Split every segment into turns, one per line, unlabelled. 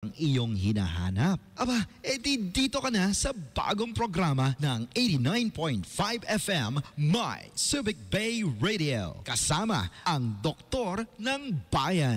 ang iyong hinahanap. Aba, edi dito ka na sa bagong programa ng 89.5 FM My Subic Bay Radio. Kasama ang Doktor ng Bayan.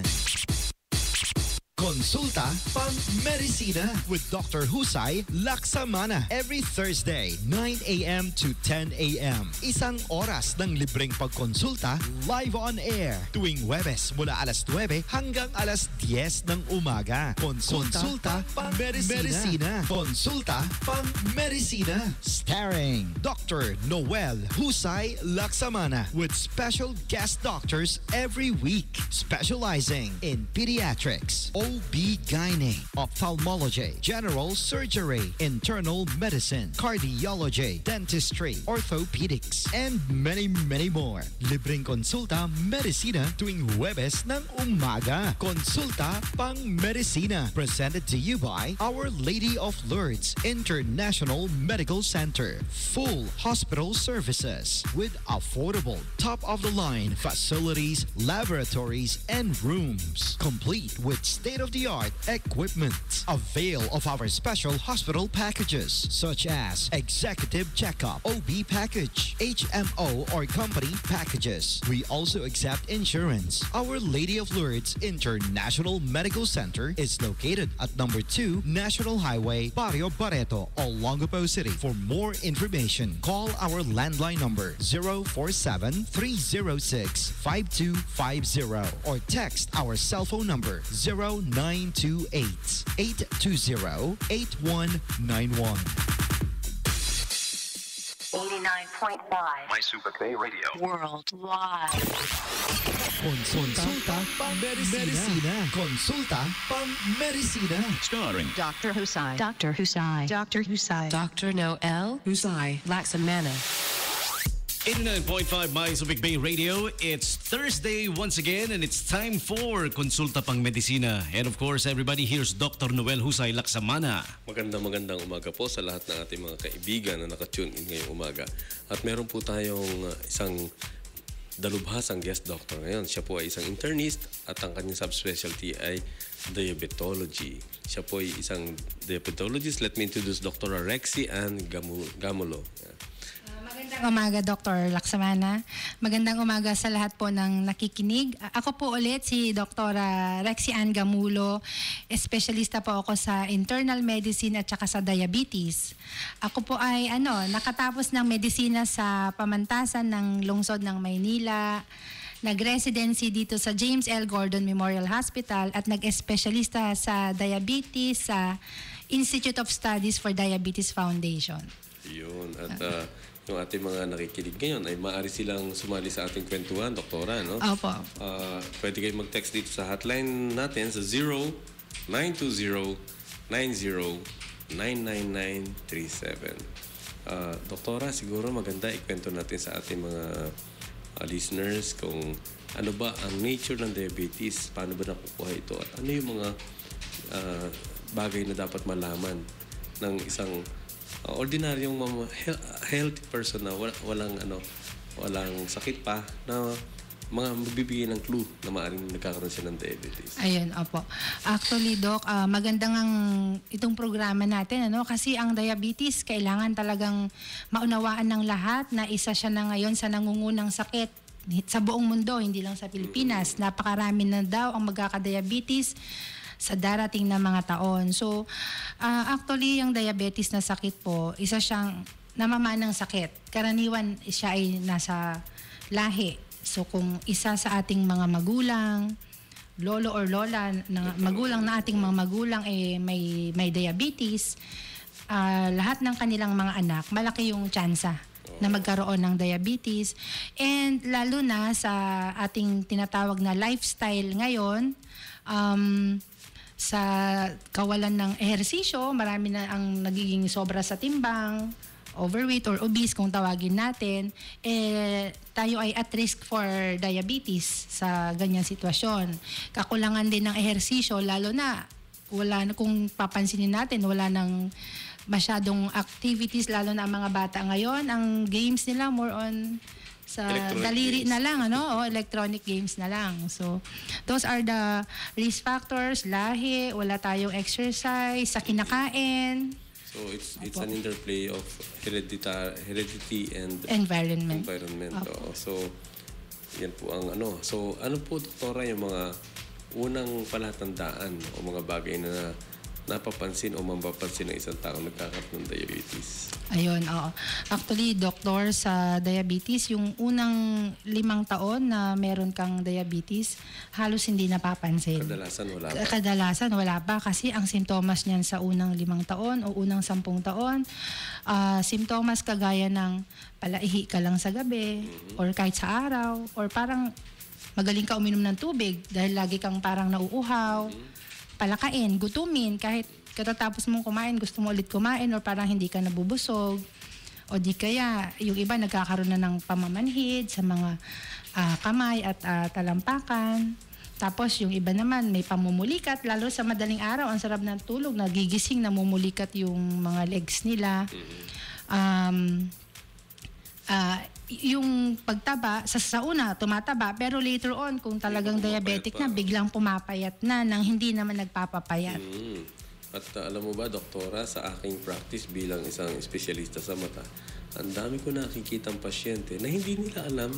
Konsulta pang Medisina with Dr. Husay Laksamana every Thursday, 9 a.m. to 10 a.m. Isang oras ng libreng pagkonsulta live on air tuwing Huwebes mula alas 9 hanggang alas 10 ng umaga. Konsulta pang Medisina. Konsulta pang Medisina. Starring Dr. Noel Husay Laksamana with special guest doctors every week specializing in pediatrics, OB-GYN, ophthalmology, general surgery, internal medicine, cardiology, dentistry, orthopedics, and many, many more. Libreng konsulta Medisina tuwing Huwebes ng umaga. Konsulta pang Medisina. Presented to you by Our Lady of Lourdes International Medical Center. Full hospital services with affordable, top-of-the-line facilities, laboratories, and rooms. Complete with state-of-the-art equipment. Avail of our special hospital packages such as executive checkup, OB package, HMO or company packages. We also accept insurance. Our Lady of Lourdes International Medical Center is located at number 2 National Highway, Barrio Barreto, Olongapo City. For more information, call our landline number 047-306-5250 or text our cell phone number 0928-820-8191.
89.5
My Subic Bay Radio.
Worldwide.
Konsulta pang Medisina. Konsulta pang Medisina.
Starring
Dr. Husay. Dr. Husay. Dr. Husay.
Dr. Noel Husay Laksamana.
89.5 My Subic Bay Radio. It's Thursday once again and it's time for Konsulta pang Medisina. And of course, everybody, here's Dr. Noel Husay Laksamana.
Magandang umaga po sa lahat ng ating mga kaibigan na nakatune in ngayong umaga. At meron po tayong isang dalubhasang guest doctor ngayon. Siya po ay isang internist at ang kanyang subspecialty ay diabetology. Siya po ay isang diabetologist. Let me introduce Dr. Rexy Ann Gamulo.
Magandang umaga, Dr. Laksamana. Magandang umaga sa lahat po ng nakikinig. Ako po ulit si Dr. Rexy Ann Gamulo. Espesyalista po ako sa internal medicine at saka sa diabetes. Ako po ay nakatapos ng medisina sa pamantasan ng lungsod ng Maynila. Nag-residency dito sa James L. Gordon Memorial Hospital at nag-espesyalista sa diabetes sa Institute of Studies for Diabetes Foundation.
Yun. At yung ating mga nakikinig ngayon ay maaari silang sumali sa ating kwentuhan, doktora, no?
Opo.
Pwede kayo mag-text dito sa hotline natin sa 0920-90-99937. Doktora, siguro maganda ikwento natin sa ating mga listeners kung ano ba ang nature ng diabetes, paano ba nakukuha ito, at ano yung mga bagay na dapat malaman ng isang ordinaryong healthy person na walang sakit pa na mga magbibigay ng clue na maaaring nagkakaroon siya ng diabetes.
Ayun, opo. Actually, Doc, maganda ngang itong programa natin, kasi ang diabetes, kailangan talagang maunawaan ng lahat na isa siya na ngayon sa nangungunang sakit sa buong mundo, hindi lang sa Pilipinas. Napakarami na daw ang magkakadiabetes sa darating na mga taon. So, actually, yung diabetes na sakit po, isa siyang namamanang sakit. Karaniwan siya ay nasa lahi. So, kung isa sa ating mga magulang, lolo or lola, magulang na ating mga magulang may diabetes, lahat ng kanilang mga anak, malaki yung tsansa na magkaroon ng diabetes. And lalo na sa ating tinatawag na lifestyle ngayon, sa kawalan ng ehersisyo, marami na ang nagiging sobra sa timbang, overweight or obese kung tawagin natin, tayo ay at risk for diabetes sa ganyang sitwasyon. Kakulangan din ng ehersisyo, lalo na kung papansinin natin, wala nang masyadong activities, lalo na ang mga bata ngayon. Ang games nila more on sa
Electronic
daliri
games.
na lang, ano? O, electronic games na lang. So, those are the risk factors, lahi, wala tayong exercise, sa kinakain,
So it's an interplay of heredity and
environment.
environment.
Opo.
Oo. So, yan po ang ano. So, ano po, Doktora, yung mga unang palatandaan o mga bagay na napapansin o mapapansin ng isang tao nagkakaroon ng diabetes?
Ayun, oo. Actually, doktor, sa diabetes, yung unang 5 taon na meron kang diabetes, halos hindi napapansin.
Kadalasan wala pa.
Kadalasan wala pa kasi ang simptomas niyan sa unang 5 taon o unang 10 taon, simptomas kagaya ng palaihi ka lang sa gabi or kahit sa araw or parang magaling ka uminom ng tubig dahil lagi kang parang nauuhaw, palakain, gutumin, kahit katatapos mong kumain, gusto mo ulit kumain or parang hindi ka nabubusog. O di kaya, yung iba nagkakaroon na ng pamamanhid sa mga kamay at talampakan. Tapos yung iba naman may pamumulikat, lalo sa madaling araw, ang sarap ng tulog, nagigising, namumulikat yung mga legs nila. Yung pagtaba, sa una, tumataba, pero later on, kung talagang diabetic na, biglang pumapayat na nang hindi naman nagpapapayat.
At alam mo ba, Doktora, sa aking practice bilang isang espesyalista sa mata, ang dami ko nakikitang pasyente na hindi nila alam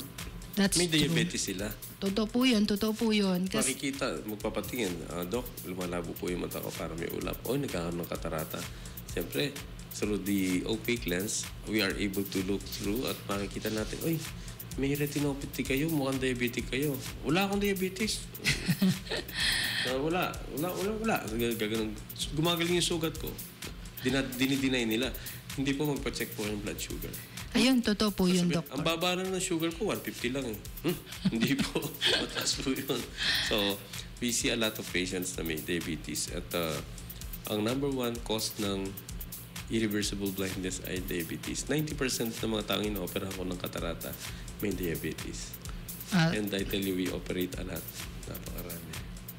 That's
may
true.
diabetes sila.
Totoo po yun. Kasi,
Makikita, magpapatingin, Dok, lumalabo po yung mata ko para may ulap. O, nagkakaroon ng katarata. Siyempre, through the opaque lens, we are able to look through at makikita natin, oy, may retinopathy kayo, mukhang diabetic kayo. Wala akong diabetes. Wala. Gaganon. Gumagaling yung sugat ko. Dinideny nila. Hindi po magpa-check po yung blood sugar.
ayun, totoo po yun,
Sabi,
doktor.
ang baba na ng sugar ko, 150 lang eh. Hindi po. Mataas po yun. So, we see a lot of patients na may diabetes. At ang number one cause ng irreversible blindness ay diabetes. 90% ng mga taong ino-opera ko ng katarata may diabetes. And I tell you, we operate a lot. Napakarami.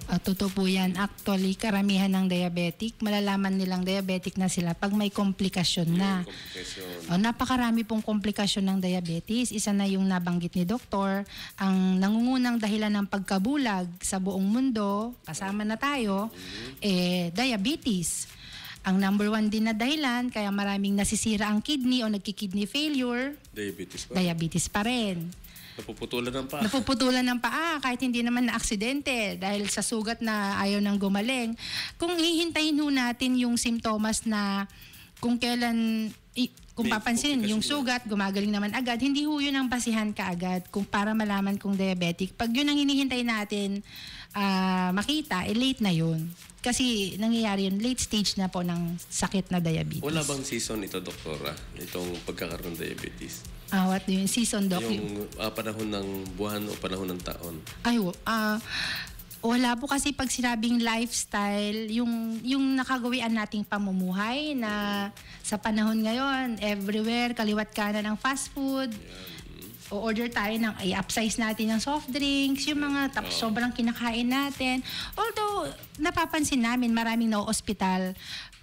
Totoo po yan. Actually, karamihan ng diabetic, malalaman nilang diabetic na sila pag may komplikasyon na.
Complication.
Napakarami pong komplikasyon ng diabetes. Isa na yung nabanggit ni doktor, ang nangungunang dahilan ng pagkabulag sa buong mundo, kasama na tayo, diabetes. Ang number 1 din na dahilan, kaya maraming nasisira ang kidney o nagki-kidney failure, diabetes pa rin.
Napuputulan ng paa.
Napuputulan ng paa kahit hindi naman na aksidente dahil sa sugat na ayaw nang gumaling. Kung hihintayin ho natin yung simptomas na kung kailan, kung
May
papansin, yung
komplikasyon
sugat, gumagaling naman agad, hindi ho yun ang basihan kaagad kung para malaman kung diabetic. Pag yun ang hinihintay natin makita, late na yun. Kasi nangyayari yun, late stage na po ng sakit na diabetes.
Wala bang season ito, Doktora? Itong pagkakaroon ng diabetes?
What yung season, Doc?
Yung panahon ng buwan o panahon ng taon?
Wala po kasi pag sinabing lifestyle, yung nakagawian nating pamumuhay na sa panahon ngayon, everywhere, kaliwat kanan ng fast food, o order tayo ng i-upsize natin ng soft drinks, yung mga sobrang kinakain natin. Although, napapansin namin maraming na-hospital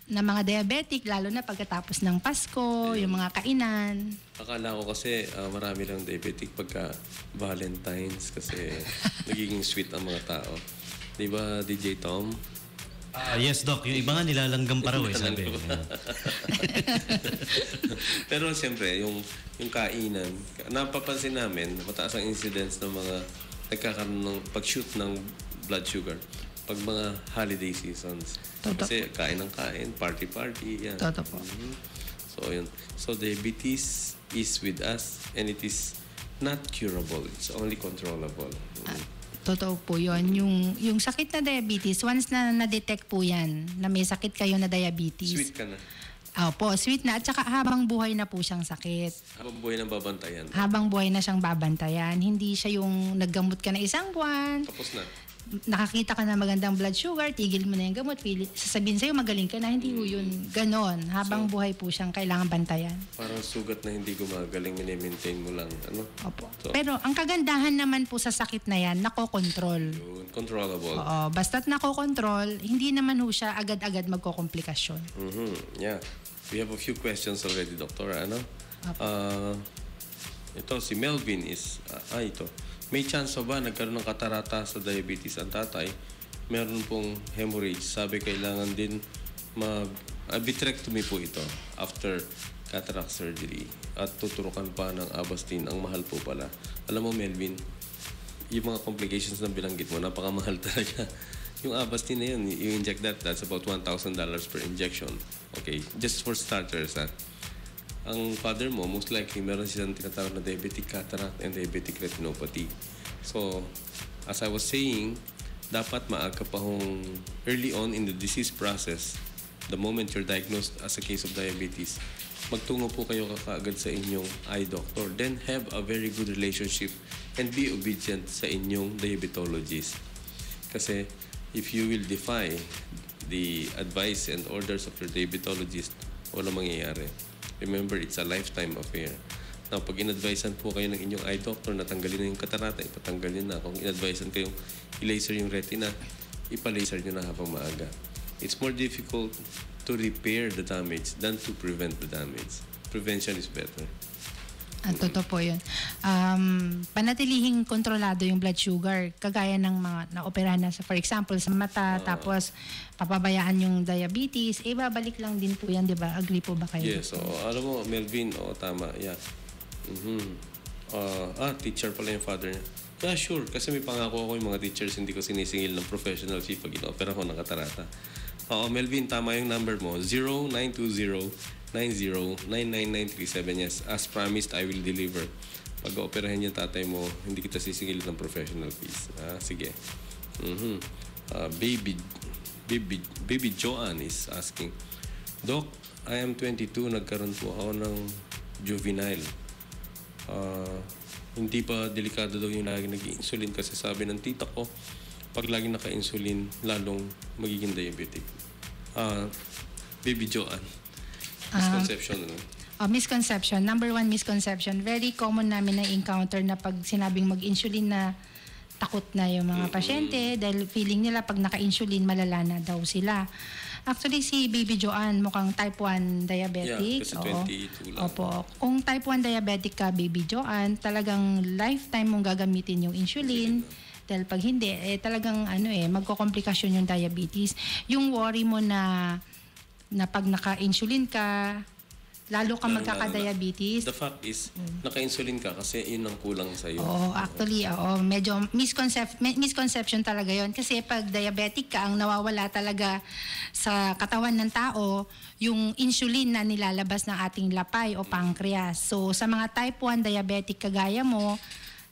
na mga diabetic, lalo na pagkatapos ng Pasko, yung mga kainan.
Akala ko kasi marami lang diabetic pagka Valentine's kasi nagiging sweet ang mga tao. Di ba, DJ Tom?
Yes, Doc. Yung iba nga nilalanggam pa raw eh, sabi.
Pero siyempre, yung kainan, napapansin namin, mataas ang incidence ng mga nagkakaroon ng pag-shoot ng blood sugar pag mga holiday seasons.
Totoo.
Kasi kain ng kain, party-party, yan.
Totoo po.
So, yun. So, diabetes is with us and it is not curable. It's only controllable.
Totoo po yun. Yung sakit na diabetes, once na na-detect po yan, na may sakit kayo na diabetes.
Sweet ka na.
Opo, sweet na. At saka habang buhay na po siyang sakit.
Habang buhay ng babantayan.
Habang buhay na siyang babantayan. Hindi siya yung naggamot ka na 1 buwan,
Tapos na.
nakakita ka na magandang blood sugar, tigil mo na yung gamot, sasabihin sa'yo magaling ka na, hindi po yun ganon. Habang buhay po siyang kailangan bantayan.
Parang sugat na hindi gumagaling, mini-maintain mo lang. Ano?
Opo.
So,
Pero ang kagandahan naman po sa sakit na yan, nakokontrol.
yun, controllable.
Oo, basta't nakokontrol, hindi naman ho siya agad-agad magkokomplikasyon.
Yeah. We have a few questions already, Doctor. Ano? ito si Melvin is, ito. May chance ba nagkaroon ng katarata sa diabetes ang tatay? Meron pong hemorrhage. Sabi kailangan din vitrectomy po ito after cataract surgery. At tuturukan pa ng Avastin. Ang mahal po pala. Alam mo Melvin, yung mga complications na bilanggit mo, napakamahal talaga. Yung Avastin na yun, you inject that's about $1,000 per injection. Okay, just for starters, ang father mo, most likely, meron silang tinatawag na diabetic cataract and diabetic retinopathy. So, as I was saying, dapat maaga pa hong early on in the disease process, the moment you're diagnosed as a case of diabetes, magtungo po kayo kaagad sa inyong eye doctor. Then have a very good relationship and be obedient sa inyong diabetologist. Kasi if you will defy the advice and orders of your diabetologist, wala mangyayari. Remember, it's a lifetime affair. Now, pag in-advisean po kayo ng inyong eye doctor na tanggalin na yung katarata, ipatanggalin na. Kung in-advisean kayong i-laser yung retina, ipa-laser nyo na habang maaga. It's more difficult to repair the damage than to prevent the damage. Prevention is better.
Totoo po yun. Panatilihing kontrolado yung blood sugar, kagaya ng mga na-operahan na for example, sa mata, tapos papabayaan yung diabetes, babalik lang din po yan, di ba? Agree po ba kayo?
Yes, alam mo, Melvin, tama, yeah. Teacher pala yung father niya. Yeah, sure, kasi may pangako ako yung mga teachers, hindi ko sinisingil ng professional fee pag ino-opera ko ng katarata. Melvin, tama yung number mo, 0920-90-99937. Yes, as promised, I will deliver. Pag operahin yung tatay mo, hindi kita sisingilin ng professional fees. Sige. Baby Joanne is asking, Doc, I am 22, nagkaroon po ako ng juvenile. Hindi pa delikado daw yung lagi nag-insulin kasi sabi ng tita ko, pag lagi naka-insulin, lalong magiging diabetic. Baby Joanne. Misconception, ano?
Misconception. Number one misconception. Very common namin na encounter na pag sinabing mag-insulin na takot na yung mga pasyente dahil feeling nila pag naka-insulin, malala na daw sila. Actually, si Baby Joanne mukhang type 1 diabetic.
Yeah, kasi 22 lang.
Opo. Kung type 1 diabetic ka, Baby Joanne, talagang lifetime mong gagamitin yung insulin. Dahil pag hindi, talagang magkokomplikasyon yung diabetes. Yung worry mo na pag naka-insulin ka, lalo ka magkaka-diabetes.
The fact is, naka-insulin ka kasi yun ang kulang sa'yo.
Oo, actually, medyo misconception talaga yon. Kasi pag diabetic ka, ang nawawala talaga sa katawan ng tao, yung insulin na nilalabas ng ating lapay o pancreas. So, sa mga type 1 diabetic kagaya mo,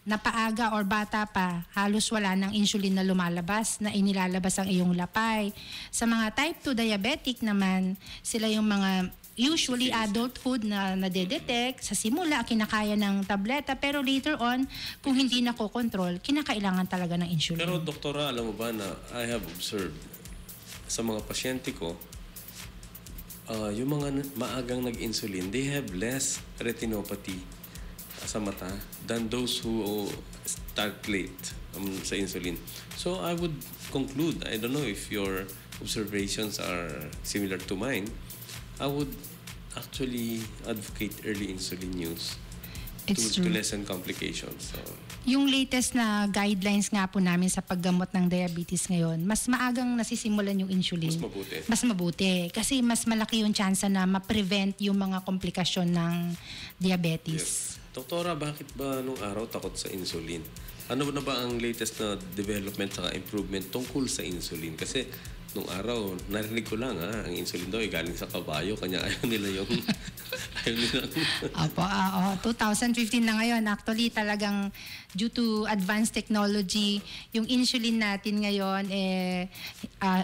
napaaga or bata pa, halos wala ng insulin na lumalabas, na inilalabas ang iyong lapay. Sa mga type 2 diabetic naman, sila yung mga usually adulthood na nadedetect. Sa simula, kinakaya ng tableta, pero later on, kung hindi nakokontrol, kinakailangan talaga ng insulin.
Pero doktora, alam mo ba na I have observed sa mga pasyente ko, yung mga maagang nag-insulin, they have less retinopathy sa mata than those who start late sa insulin. So I would conclude, I don't know if your observations are similar to mine, I would actually advocate early insulin use to lessen complications. So,
yung latest na guidelines nga po namin sa paggamot ng diabetes ngayon, mas maagang nasisimulan yung insulin. Mas mabuti. Kasi mas malaki yung chance na ma-prevent yung mga komplikasyon ng diabetes.
Yes. Doktora, bakit ba nung araw takot sa insulin? Ano na ba ang latest na development saka improvement tungkol sa insulin? Kasi nung araw, narinig ko lang ang insulin daw ay galing sa kabayo. Kanya ayaw nila yung... ayaw nila.
Opo, 2015 na ngayon. Actually, talagang due to advanced technology, yung insulin natin ngayon,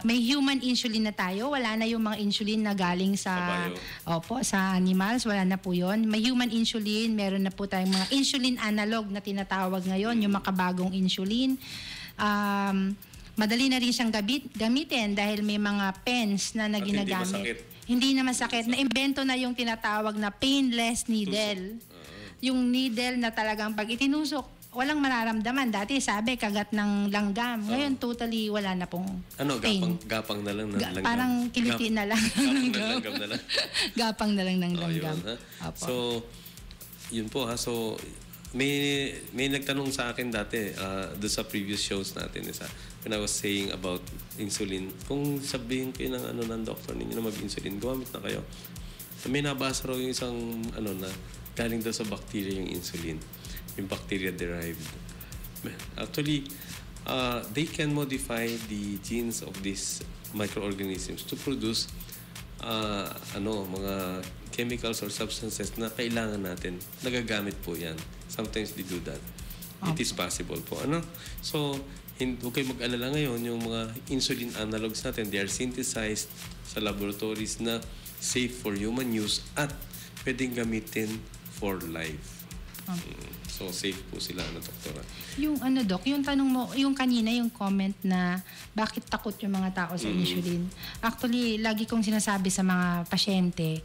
may human insulin na tayo. Wala na yung mga insulin na galing sa...
kabayo.
Opo, sa animals. Wala na po yun. May human insulin. Meron na po tayong mga insulin analog na tinatawag ngayon, yung makabagong insulin. Madali na rin siyang gamitin dahil may mga pens na ginagamit. Hindi na masakit. Na-imbento na yung tinatawag na painless needle. Yung needle na talagang pag itinusok, walang mararamdaman. Dati sabi, kagat ng langgam. Ngayon, totally wala na pong pain.
Gapang na lang ng langgam?
Parang kiliti na lang.
Gapang ng langgam na lang?
Gapang na lang ng langgam.
Yun, so, yun po So, may nagtanong sa akin dati doon sa previous shows natin when I was saying about insulin. Kung sabihin ko ng ng doctor ninyo na mag-insulin, gumamit na kayo. May nabasa raw yung isang na galing daw sa bacteria yung insulin, yung bacteria-derived. Actually, they can modify the genes of these microorganisms to produce mga chemicals or substances na kailangan natin. Nagagamit po yan. Sometimes they do that. It is possible po. So, huwag kayo mag-alala ngayon, yung mga insulin analogs natin, they are synthesized sa laboratories na safe for human use at pwedeng gamitin for life. So, safe po sila, doktora.
Yung Doc, yung tanong mo, yung kanina, yung comment na bakit takot yung mga tao sa insulin. Actually, lagi kong sinasabi sa mga pasyente,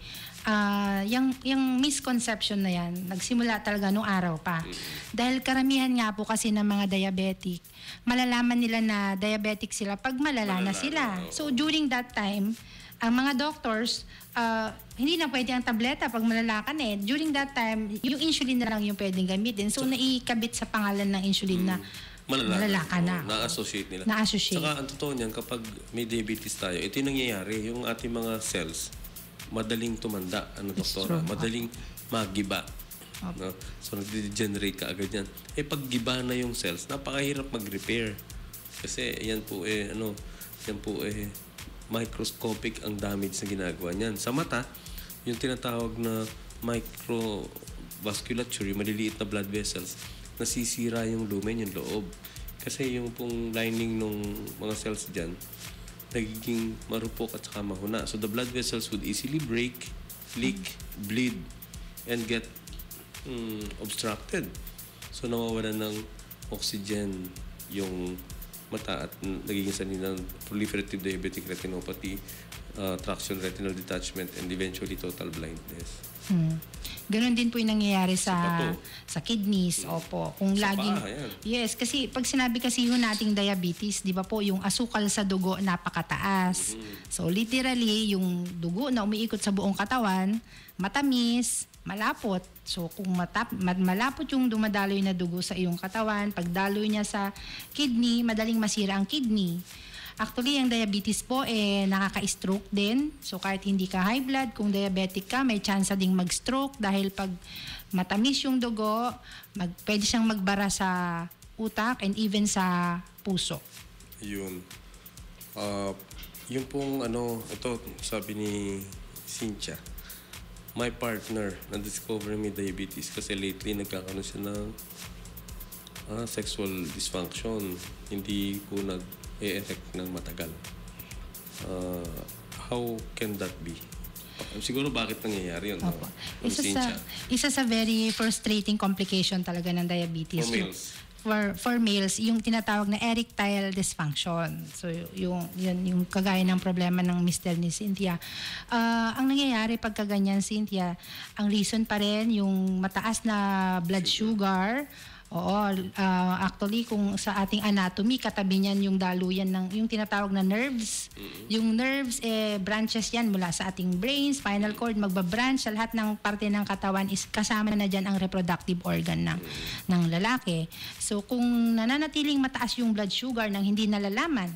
yung misconception na yan, nagsimula talaga nung araw pa. Dahil karamihan nga po kasi ng mga diabetic, malalaman nila na diabetic sila pag malala na sila. So, during that time, ang mga doctors, hindi na pwede ang tableta pag malala ka na eh. During that time, yung insulin na lang yung pwedeng gamitin. So, naikabit sa pangalan ng insulin na malala ka na.
Na-associate nila.
Na-associate.
Saka, ang totoo niyan, kapag may diabetes tayo, ito yung nangyayari. Yung ating mga cells, madaling tumanda. Doktora? Madaling magiba. No? So, nag-degenerate ka agad yan. Pag giba na yung cells, napakahirap mag-repair. Kasi, yan po microscopic ang damage na ginagawa niyan. Sa mata, yung tinatawag na microvasculature, yung maliliit na blood vessels, nasisira yung lumen, yung loob. Kasi yung pong lining ng mga cells dyan, nagiging marupok at saka mahuna. So the blood vessels would easily break, leak, bleed, and get obstructed. So nawawalan ng oxygen yung mata at nagiging sanhi ng proliferative diabetic retinopathy, traction retinal detachment, and eventually total blindness.
Ganon din po yung nangyayari sa kidneys. Opo. Kung
sa
laging
paa, yan.
yes, kasi pag sinabi kasi yung nating diabetes, 'di ba po, yung asukal sa dugo napakataas. So literally yung dugo na umiikot sa buong katawan, matamis, malapot. So kung malapot yung dumadaloy na dugo sa iyong katawan, pag daloy niya sa kidney, madaling masira ang kidney. Actually, ang diabetes po nakaka-stroke din. So kahit hindi ka high blood, kung diabetic ka, may chance ding mag-stroke dahil pag matamis yung dugo, pwede siyang magbara sa utak and even sa puso.
Yun. Yung pong ito sabi ni Cynthia, my partner na-discover may diabetes kasi lately nagkakaroon siya ng sexual dysfunction. Hindi po nag-e-erect ng matagal. How can that be? Siguro bakit nangyayari yun?
Opo. Isa sa very frustrating complication talaga ng diabetes.
For males?
For males, yung tinatawag na erectile dysfunction. So, yung kagaya ng problema ng mister ni Cynthia. Ang nangyayari pagka ganyan, Cynthia, ang reason pa rin yung mataas na blood sugar. Oo, actually kung sa ating anatomy, katabi niyan yung daluyan ng yung tinatawag na nerves. Yung nerves branches yan mula sa ating brain, spinal cord, magbabranch sa lahat ng parte ng katawan, is kasama na diyan ang reproductive organ ng lalaki. So kung nananatiling mataas yung blood sugar nang hindi nalalaman,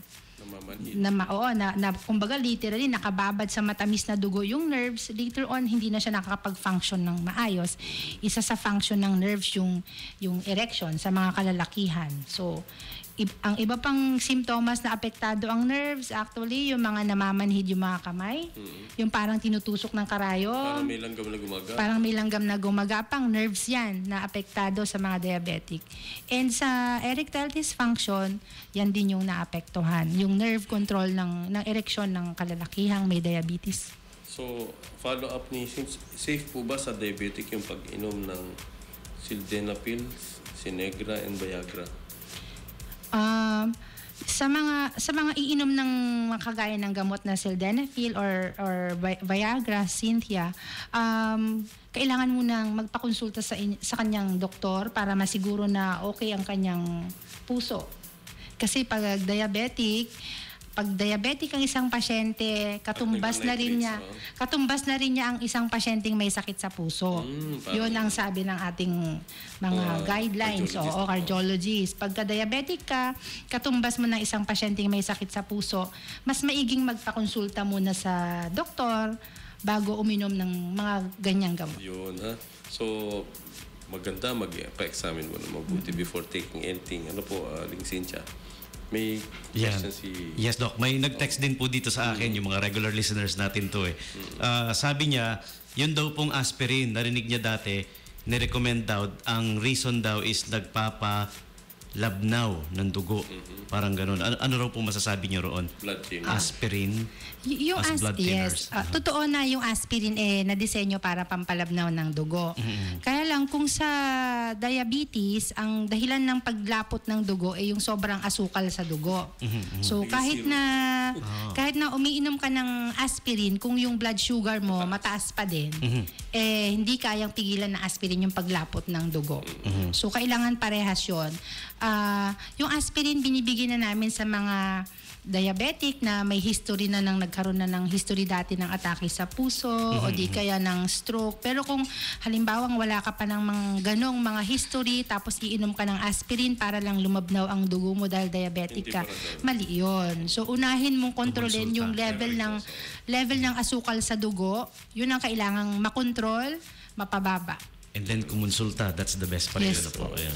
kumbaga literally nakababad sa matamis na dugo yung nerves, later on hindi na siya nakakapag-function ng maayos. Isa sa function ng nerves yung erection sa mga kalalakihan. So ang iba pang simptomas na apektado ang nerves, actually yung mga namamanhid yung mga kamay, yung parang tinutusok ng karayom, parang may langgam na gumagapang, nerves yan na apektado sa mga diabetic. And sa erectile dysfunction, yan din yung naapektuhan, yung nerve control ng ereksyon ng kalalakihang may diabetes.
So, follow up ni, safe po ba sa diabetic yung pag-inom ng sildenafil, Sinegra, and Viagra?
Sa mga iinom ng kagaya ng gamot na sildenafil or Viagra, Cynthia, kailangan munang magpakonsulta sa kanyang doktor para masiguro na okay ang kanyang puso. Kasi pag diabetic, pag diabetic ang isang pasyente, katumbas na rin niya, ang isang pasyenteng may sakit sa puso. Yun ang sabi ng ating mga guidelines o cardiologist. Pagka diabetic ka, katumbas mo ng isang pasyenteng may sakit sa puso, mas maiging magpakonsulta muna sa doktor bago uminom ng mga ganyang gamot.
Yun, ha? So, maganda mag-pa-examine mo na mabuti before taking anything. Ano po, Ling Cynthia? May question
Yes, Doc. May nag-text din po dito sa akin, yung mga regular listeners natin to eh. Sabi niya, yun daw pong aspirin, narinig niya dati, nirecommend daw, ang reason daw is nagpapalabnaw ng dugo. Parang ganun. Ano raw pong masasabi niyo roon?
Blood thinner.
Aspirin
Yung
as blood thinners.
Totoo na yung aspirin na-disenyo para pampalabnaw ng dugo. Kaya lang kung sa diabetes, ang dahilan ng paglapot ng dugo ay yung sobrang asukal sa dugo. So kahit na umiinom ka ng aspirin, kung yung blood sugar mo mataas pa din, hindi kayang pigilan ng aspirin yung paglapot ng dugo. So kailangan parehas yun. Yung aspirin binibigyan na namin sa mga diabetic na may history na nagkaroon na ng history dati ng atake sa puso o di kaya ng stroke. Pero kung halimbawang wala ka pa ng mga ganong mga history tapos iinom ka ng aspirin para lang lumabnaw ang dugo mo dahil diabetic ka, mali yun. So unahin mong kontrolin yung level ng asukal sa dugo. Yun ang kailangang makontrol, mapababa.
And then kumonsulta, that's the best pa rin.
Yes.
Po. Ayan.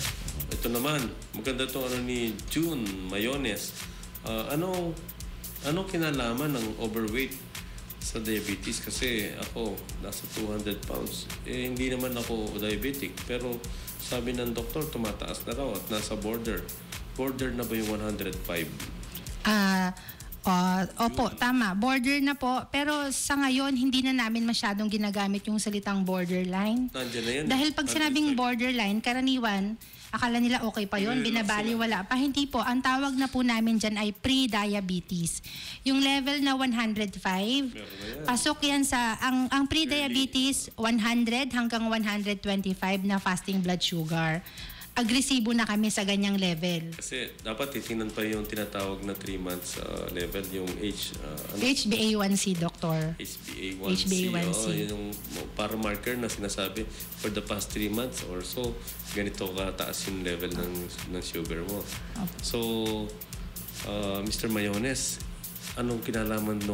Ito naman, maganda itong ni June Mayones. Anong kinalaman ng overweight sa diabetes? Kasi ako, nasa 200 pounds. Hindi naman ako diabetic. Pero sabi ng doktor, tumataas na raw at nasa border. Border na ba yung 105?
Opo, tama. Border na po. Pero sa ngayon, hindi na namin masyadong ginagamit yung salitang borderline.
Nandiyan na yan.
Dahil pag sinabing borderline, karaniwan, akala nila okay pa yun, binabaliwala pa. Hindi po. Ang tawag na po namin dyan ay pre-diabetes. Yung level na 105, pasok yan sa, ang pre-diabetes, 100 hanggang 125 na fasting blood sugar. Agresibo na kami sa ganyang level.
Kasi dapat titingnan pa yung tinatawag na 3 months level, yung
HbA1c, Doktor.
HbA1c. Yung para marker na sinasabi for the past 3 months or so, ganito kataas yung level ng sugar mo. So, Mr. Mayones, anong kinalaman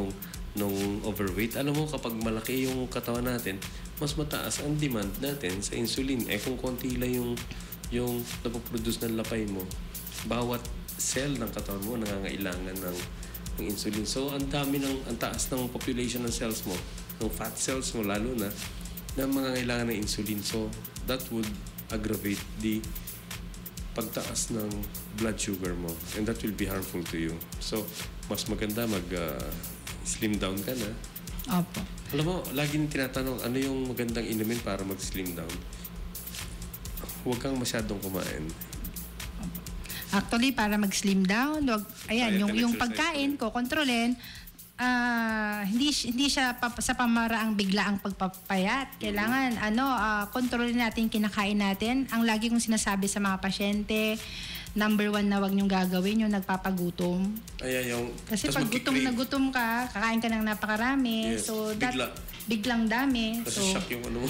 nung overweight? Alam mo, kapag malaki yung katawan natin, mas mataas ang demand natin sa insulin. Kung konti lang yung napoproduce ng lapay mo, bawat cell ng katawan mo nangangailangan ng insulin. So, ang taas ng population ng cells mo, ng fat cells mo lalo na mangangailangan ng insulin. So, that would aggravate the pagtaas ng blood sugar mo. And that will be harmful to you. So, mas maganda slim down ka na.
Opo.
Alam mo, laging tinatanong, ano yung magandang inumin para mag-slim down? Huwag kang masyadong kumain.
Actually, para mag-slim down, yung pagkain ko, kontrolin, hindi siya sa pamaraang biglaang pagpapayat. Kailangan, kontrolin natin kinakain natin. Ang lagi kong sinasabi sa mga pasyente, number 1 na wag niyong gagawin, yung nagpapagutom. Kasi pag gutom ka, kakain ka ng napakarami.
Yes.
So, biglang dami.
Kasi
So,
shock yung ano mo.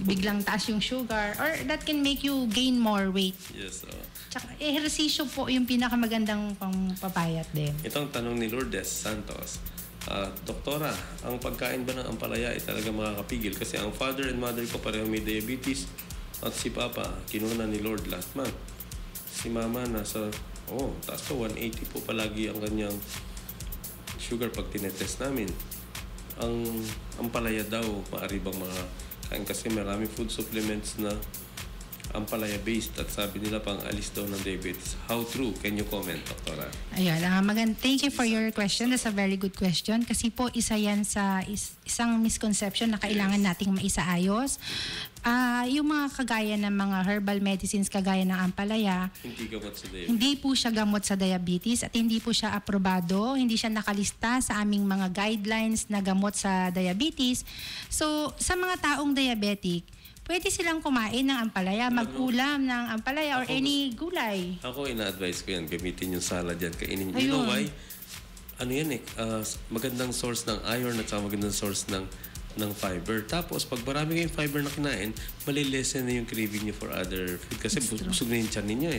biglang taas yung sugar. Or that can make you gain more weight.
Yes.
Tsaka, ehersisyo po yung pinakamagandang pangpapayat din.
Itong tanong ni Lourdes Santos. Doktora, ang pagkain ba ng ampalaya ay talaga makakapigil? Kasi ang father and mother ko pareho may diabetes at si Papa, kinuha ni Lord last month. Si Mama nasa, taas to, 180 po palagi ang kanyang sugar pag tinetest namin. Ang ampalaya daw, maaari bang makakain kasi marami food supplements na ampalaya based at sabi nila pang alis daw ng diabetes. How true? Can you comment, Doktora?
Ayun, thank you for your question. That's a very good question. Kasi po, isa yan sa isang misconception na kailangan nating maisaayos. Yung mga kagaya ng mga herbal medicines kagaya ng ampalaya,
Hindi gamot sa diabetes.
hindi po siya gamot sa diabetes at hindi po siya aprobado, hindi siya nakalista sa aming mga guidelines na gamot sa diabetes. So, sa mga taong diabetic, pwede silang kumain ng ampalaya, mag-ulam ng ampalaya or any gulay.
Ako, ina-advise ko yan. Gamitin yung salad yan. Kainin. You know why? ano yan magandang source ng iron at saka magandang source ng fiber. Tapos, pag marami kayong fiber na kinain, malilesen na yung craving niyo for other food. Kasi busog na yung tiyan ninyo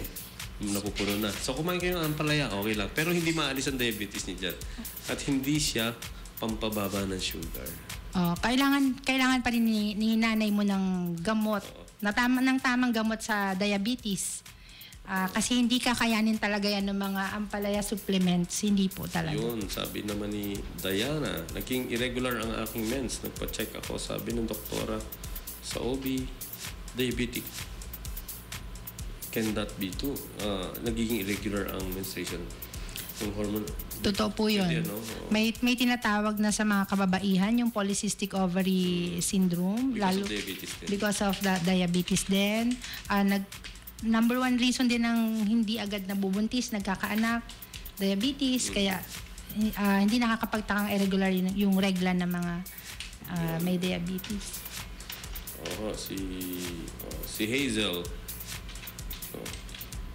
napupuno na. So, kumain kayo ng ampalaya, okay lang. Pero hindi maalis ang diabetes niyo dyan. At hindi siya pampababa ng sugar.
Kailangan pa rin ni nanay mo ng gamot, ng tamang gamot sa diabetes. Kasi hindi kakayanin talaga yan ng mga ampalaya supplements. Hindi po talaga.
Yun, sabi naman ni Diana, naging irregular ang aking mens. Nagpa-check ako, sabi ng doktora sa OB, diabetic. Can that be too? Nagiging irregular ang menstruation. Yung hormone.
Totoo po yun.
Pwede, no?
May tinatawag na sa mga kababaihan yung polycystic ovary syndrome.
Because of diabetes din.
Because of diabetes din. Number one reason din ng hindi agad nabubuntis, nagkakaanak, diabetes, kaya hindi nakakapagtakang irregular yung regla ng mga may diabetes.
Si Hazel.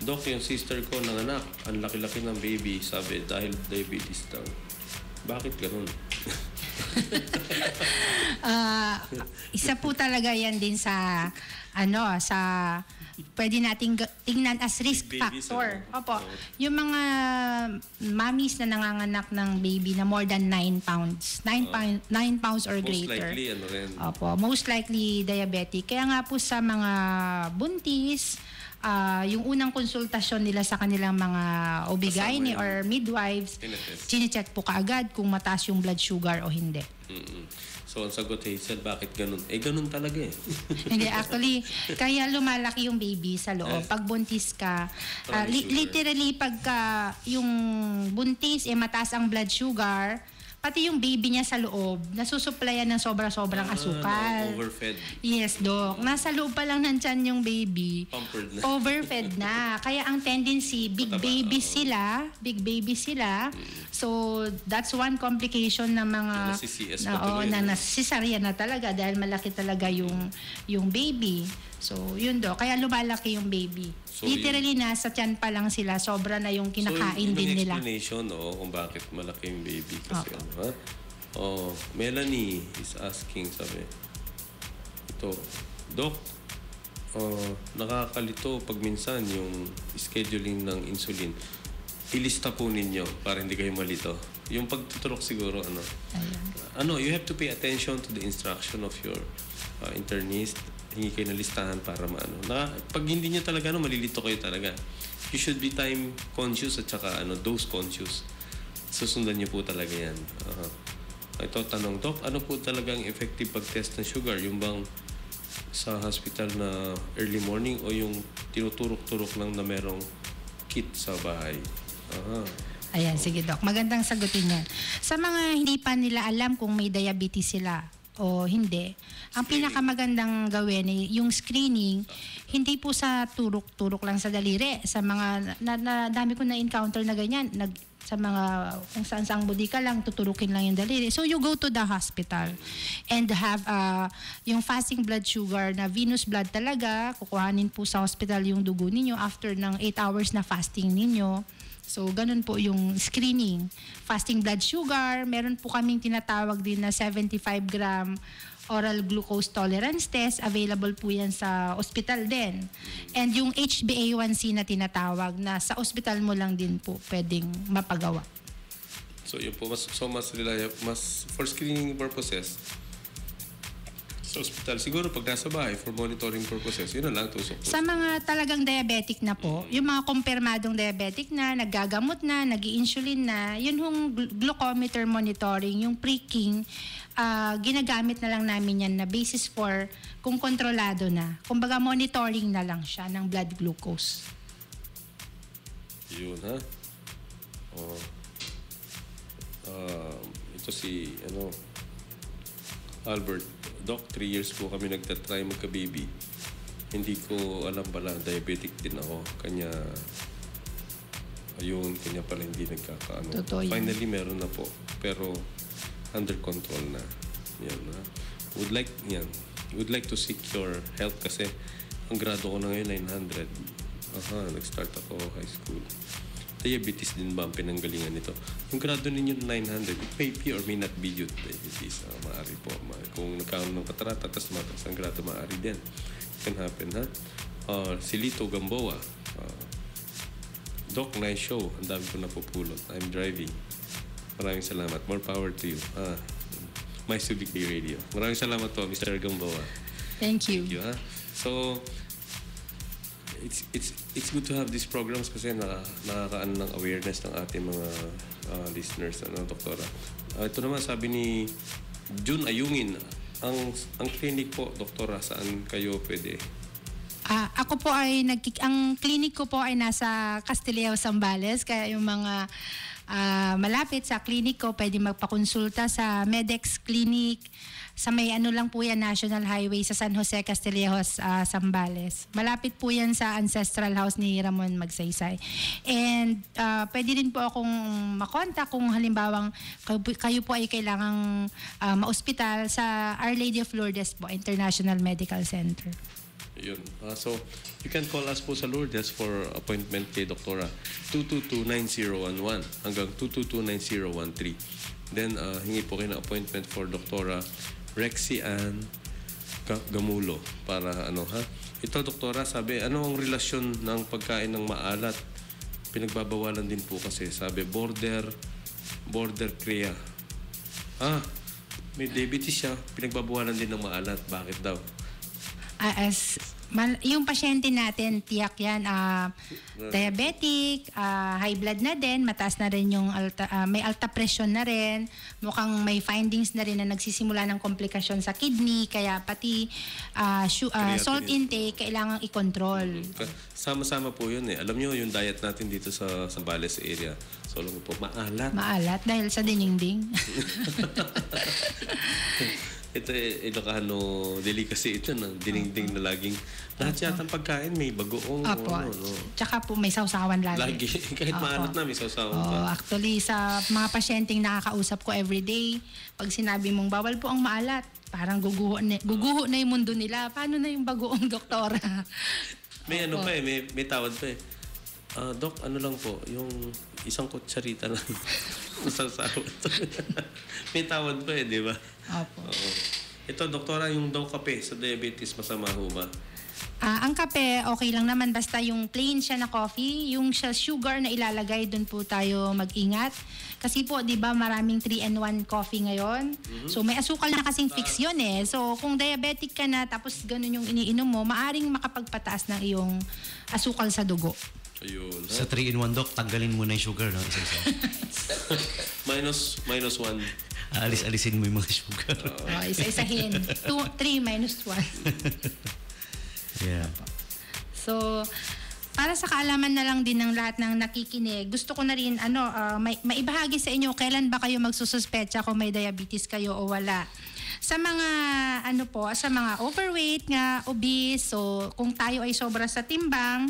Doc, yung sister ko ng anak, ang laki-laki ng baby, sabi, dahil diabetes daw. Bakit ganun?
Isa po talaga yan din sa pwede nating tingnan as risk factor. Opo. Yung mga mommies na nanganganak ng baby na more than 9 pounds. 9 pounds or greater.
Most likely, rin?
Opo. Most likely diabetic. Kaya nga po sa mga buntis, yung unang konsultasyon nila sa kanilang mga OB-GYN or midwives, chinecheck po kaagad kung mataas yung blood sugar o hindi.
So, ang sagot, Hazel, bakit ganun? Ganun talaga
Hindi, actually, kaya lumalaki yung baby sa loob. Pag buntis ka, literally, pagka yung buntis, mataas ang blood sugar, pati yung baby niya sa loob, nasusuplayan ng sobra-sobrang asukal.
Overfed.
Yes, Doc. Nasa loob pa lang ng tiyan yung baby.
Pampered na.
Overfed na. Kaya ang tendency, big baby sila. So, that's one complication ng mga... Na nasisarya na talaga dahil malaki talaga yung baby. So, yun Kaya lumalaki yung baby. So, literally, nasa tiyan pa lang sila. Sobra na yung kinakain din nila.
So, yung explanation, kung bakit malaki yung baby. Kasi Melanie is asking, sabi, ito, Doc, nakakalito pag minsan yung scheduling ng insulin. Ilista po ninyo para hindi kayo malito. Yung pagtuturok siguro, you have to pay attention to the instruction of your internist. Hingi kayo na listahan para pag hindi nyo talaga, malilito kayo talaga. You should be time conscious at saka dose conscious. Susundan nyo po talaga yan. Ito, tanong, Doc, ano po talagang effective pag-test ng sugar? Yung bang sa hospital na early morning o yung tinuturok-turok lang na merong kit sa bahay?
Ayan, sige Doc. Magandang sagutin yan. Sa mga hindi pa nila alam kung may diabetes sila o hindi, ang pinakamagandang gawin ay yung screening, hindi po sa turok-turok lang sa daliri. Sa mga, dami ko na-encounter na ganyan, sa mga kung saan-saang bodika lang, tuturukin lang yung daliri. So you go to the hospital and have yung fasting blood sugar na venous blood talaga, kukuhanin po sa hospital yung dugo ninyo after ng 8 hours na fasting ninyo. So, ganun po yung screening. Fasting blood sugar, meron po kaming tinatawag din na 75-gram oral glucose tolerance test. Available po yan sa hospital din. And yung HbA1c na tinatawag na sa hospital mo lang din po pwedeng mapagawa.
So, yun po, mas for screening purposes, sa hospital, siguro pag nasa bahay for monitoring purposes, yun na lang tusok.
Sa mga talagang diabetic na po, yung mga kumpirmadong diabetic na, naggagamot na, nag-i-insulin na, yun yung glucometer monitoring, yung pricking, ginagamit na lang namin yan na basis for kung kontrolado na. Kumbaga monitoring na lang siya ng blood glucose.
Yun ha? Ito si Albert. Doc, 3 years po kami nagtatry magka-baby. Hindi ko alam pala, diabetic din ako. Kanya pala hindi nagkakaano. Finally, meron na po. Pero, under control na. Yan, ha? Would like to seek your help kasi ang grado ko na ngayon, 900. Nag-start ako high school. diabetes din ba ang pinanggalingan nito? Yung grado ninyo 900, it may be or may not be due to diabetes. Maaari po. Kung nagkaroon ng katarata, tapos mataas ang grado, maaari din. It can happen, ha? Si Lito Gamboa, Doc, nice show. Ang dami ko napupulot. I'm driving. Maraming salamat. More power to you. My Subic Bay Radio. Maraming salamat po, Mr. Gamboa.
Thank you.
Thank you, ha? So, it's good to have these programs kasi nakakaano ng awareness ng ating mga listeners, Doktora. Ito naman sabi ni June Ayungin, ang clinic po, Doktora, saan kayo pwede?
Ako po ay ang clinic ko po ay nasa Castillejo, Zambales, kaya yung mga malapit sa clinic ko pwede magpakonsulta sa Medex Clinic. Sa may lang po yan, National Highway sa San Jose, Castillejo, Zambales. Malapit po yan sa Ancestral House ni Ramon Magsaysay. And pwede rin po akong makontak kung halimbawang kayo po ay kailangang ma-hospital sa Our Lady of Lourdes po, International Medical Center.
Yun. So, you can call us po sa Lourdes for appointment kay Doktora 222-9011 hanggang 222-9013. Then, hingi po kayo ng appointment for Doktora Rexy Ann Gamulo para Ito, Doktora, sabi, ano ang relasyon ng pagkain ng maalat? Pinagbabawalan din po kasi, sabi, border crea. May diabetes siya, pinagbabawalan din ng maalat. Bakit daw?
Yung pasyente natin, tiyak yan, diabetic, high blood na din, mataas na rin yung may alta pressure na rin, mukhang may findings na rin na nagsisimula ng komplikasyon sa kidney, kaya pati salt intake, kailangang i-control.
Sama-sama po yun eh. Alam nyo, yung diet natin dito sa Zambales area, so alam po, maalat.
Maalat dahil sa dinding.
Ito Ilocano delicacy ito na diningding na laging lahat yata ng pagkain may bagoong
Tsaka po may sausawan
lagi kahit maalat na may sausawan pa.
Actually sa mga pasyenteng nakakausap ko everyday, pag sinabi mong bawal po ang maalat, parang guguho na yung mundo nila. Paano na yung bagoong, Doktora?
May pa may tawad pa eh. Doc, lang po, yung isang kutsarita lang. Sausawan. May tawad pa eh, di ba?
Opo.
Ito, Doktora, yung daw kape sa diabetes, masama ho ba?
Ang kape, okay lang naman. Basta yung plain siya na coffee, yung sugar na ilalagay, doon po tayo mag-ingat. Kasi po, di ba, maraming 3-in-1 coffee ngayon. So, may asukal na kasing fix yun eh. So, kung diabetic ka na, tapos ganun yung iniinom mo, maaring makapagpataas ng iyong asukal sa dugo.
Ayun.
Sa 3-in-1, Doc, tanggalin mo na yung sugar, no? Isa-isa.
minus 1.
Alisin mo yung mga sugar.
Isa-isahin. 3 minus 1.
Yeah.
So, para sa kaalaman na lang din ng lahat ng nakikinig, gusto ko na rin maibahagi sa inyo kailan ba kayo magsususpecha kung may diabetes kayo o wala. Sa mga sa mga overweight nga, obese, so kung tayo ay sobra sa timbang,